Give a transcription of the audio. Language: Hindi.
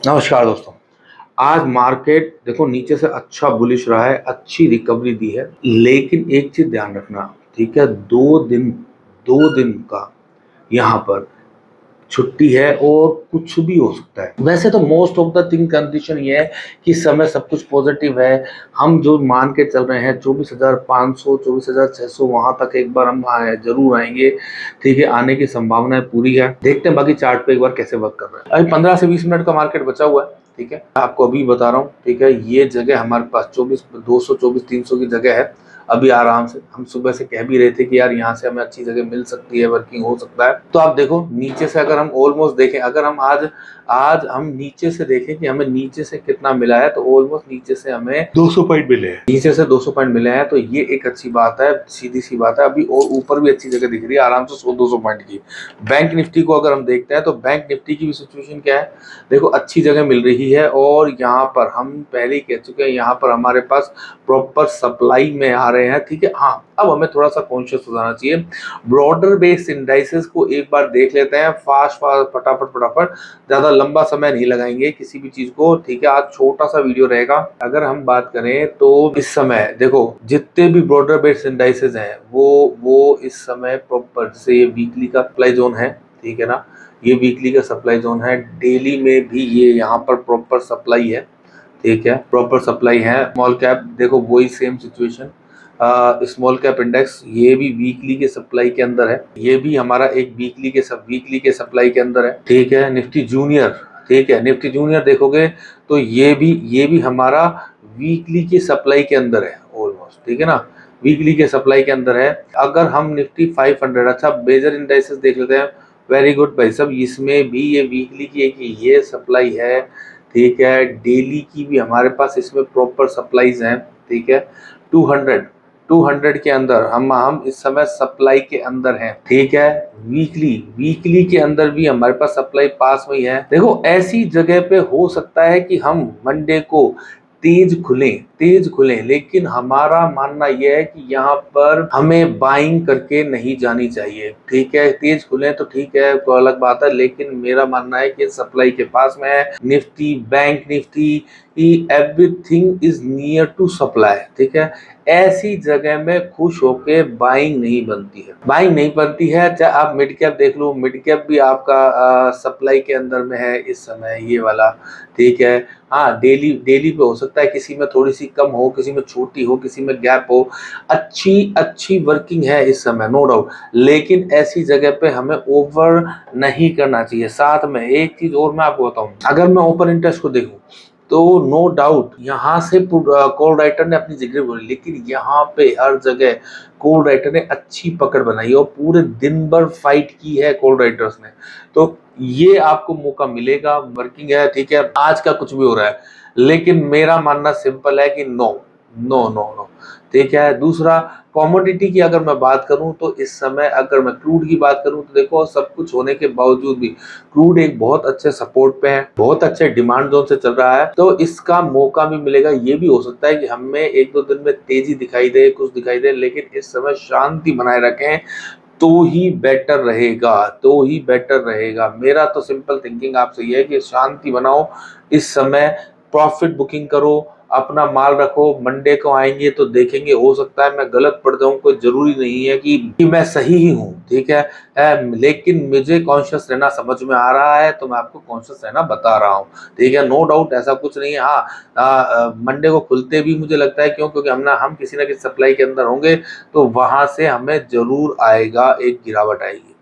नमस्कार दोस्तों। आज मार्केट देखो नीचे से अच्छा बुलिश रहा है, अच्छी रिकवरी दी है, लेकिन एक चीज ध्यान रखना, ठीक है। 2 दिन का यहाँ पर छुट्टी है और कुछ भी हो सकता है। वैसे तो most of the thing condition ये है कि समय सब कुछ पॉजिटिव है। हम जो मान के चल रहे हैं 24,500 24,600 वहां तक एक बार हम जरूर आएंगे, ठीक है। आने की संभावना पूरी है। देखते हैं बाकी चार्ट पे एक बार कैसे वर्क कर रहा है। अभी 15 से 20 मिनट का मार्केट बचा हुआ है, ठीक है। आपको अभी बता रहा हूँ, ठीक है। ये जगह हमारे पास 24,224 300 की जगह है। अभी आराम से हम सुबह से कह भी रहे थे कि यार यहाँ से हमें अच्छी जगह मिल सकती है, वर्किंग हो सकता है। तो आप देखो नीचे से अगर हम ऑलमोस्ट देखें, अगर हम आज आज हम नीचे से देखें कि हमें नीचे से कितना मिला है, तो ऑलमोस्ट नीचे से हमें 200 पॉइंट मिले हैं। नीचे से 200 पॉइंट मिले हैं, तो ये एक अच्छी बात है, सीधी सी बात है। अभी और ऊपर भी अच्छी जगह दिख रही है आराम से 100-200 पॉइंट की। बैंक निफ्टी को अगर हम देखते हैं तो बैंक निफ्टी की भी सिचुएशन क्या है, देखो अच्छी जगह मिल रही है। और यहाँ पर हम पहले ही कह चुके हैं, यहाँ पर हमारे पास प्रॉपर सप्लाई में आ रहे हैं, ठीक है। हाँ, अब हमें थोड़ा सा कॉन्शियस हो जाना चाहिए। ब्रॉडर बेस्ड इंडाइसेस को एक बार देख लेते हैं, फास्ट फटाफट फटाफट, ज्यादा लंबा समय नहीं लगाएंगे किसी भी चीज को, ठीक है। आज छोटा सा वीडियो रहेगा। अगर हम बात करें तो इस समय देखो जितने भी ब्रॉडर बेस्ड इंडाइसेस हैं वो इस समय प्रॉपर से वीकली का सप्लाई जोन है, ठीक है ना। ये वीकली का सप्लाई जोन है। डेली में भी ये यहाँ पर प्रॉपर सप्लाई है, ठीक है। प्रॉपर सप्लाई है। स्मॉल कैप देखो वही same situation. Small cap index ये भी वीकली के सप्लाई के अंदर है। ये भी हमारा एक वीकली के सप्लाई के अंदर है, ठीक है। निफ्टी जूनियर, ठीक है। निफ्टी जूनियर देखोगे तो ये भी हमारा वीकली की सप्लाई के अंदर है ऑलमोस्ट, ठीक है ना। वीकली के सप्लाई के अंदर है। अगर हम निफ्टी 500, अच्छा मेजर इंडाइसेस देख लेते हैं। वेरी गुड भाई साहब, इसमें भी ये वीकली की एक ये सप्लाई है, ठीक है। डेली की भी हमारे पास इसमें प्रॉपर सप्लाईज हैं, ठीक है। 200 के अंदर हम इस समय सप्लाई के अंदर हैं, ठीक है। वीकली के अंदर भी हमारे पास सप्लाई पास में ही है। देखो ऐसी जगह पे हो सकता है कि हम मंडे को तेज खुलें, लेकिन हमारा मानना यह है कि यहाँ पर हमें बाइंग करके नहीं जानी चाहिए, ठीक है। तेज खुलें तो ठीक है, तो अलग बात है, लेकिन मेरा मानना है कि सप्लाई के पास में है। Nifty, bank Nifty, everything is near to supply, ठीक है। ऐसी जगह में खुश होके बाइंग नहीं बनती है। चाहे आप मिड कैप देख लो, मिड कैप भी आपका सप्लाई के अंदर में है इस समय, ये वाला, ठीक है। हाँ, डेली पे हो सकता है किसी में थोड़ी सी कम हो, किसी में छोटी हो, किसी में गैप हो। अच्छी वर्किंग है इस समय, नो डाउट, लेकिन ऐसी जगह पे हमें ओवर नहीं करना चाहिए। साथ में एक चीज और मैं आपको बताऊं, अगर मैं ओपन इंटरेस्ट को देखूं तो नो डाउट यहाँ से कॉल राइटर ने अपनी जगह बोली, लेकिन यहाँ पे हर जगह कॉल राइटर ने अच्छी पकड़ बनाई और पूरे दिन भर फाइट की है कॉल राइटर्स ने। तो ये आपको मौका मिलेगा, वर्किंग है, ठीक है। आज का कुछ भी हो रहा है, लेकिन मेरा मानना सिंपल है कि नो नो नो नो, ठीक है। दूसरा, कमोडिटी की अगर मैं बात करूं तो इस समय अगर मैं क्रूड की बात करूं तो देखो सब कुछ होने के बावजूद भी क्रूड एक बहुत अच्छे सपोर्ट पे है, बहुत अच्छे डिमांड जोन से चल रहा है। तो इसका मौका भी मिलेगा। ये भी हो सकता है कि हमें 1-2 दिन में तेजी दिखाई दे, कुछ दिखाई दे, लेकिन इस समय शांति बनाए रखें तो ही बेटर रहेगा। मेरा तो सिंपल थिंकिंग आपसे ये है कि शांति बनाओ इस समय, प्रॉफिट बुकिंग करो, अपना माल रखो। मंडे को आएंगे तो देखेंगे, हो सकता है मैं गलत पड़ जाऊं, कोई जरूरी नहीं है कि मैं सही ही हूं, ठीक है। लेकिन मुझे कॉन्शियस रहना समझ में आ रहा है, तो मैं आपको कॉन्शियस रहना बता रहा हूं, ठीक है। नो डाउट ऐसा कुछ नहीं है। हाँ, मंडे को खुलते भी मुझे लगता है, क्यों, क्योंकि हम किसी ना किसी सप्लाई के अंदर होंगे, तो वहां से हमें जरूर आएगा, एक गिरावट आएगी।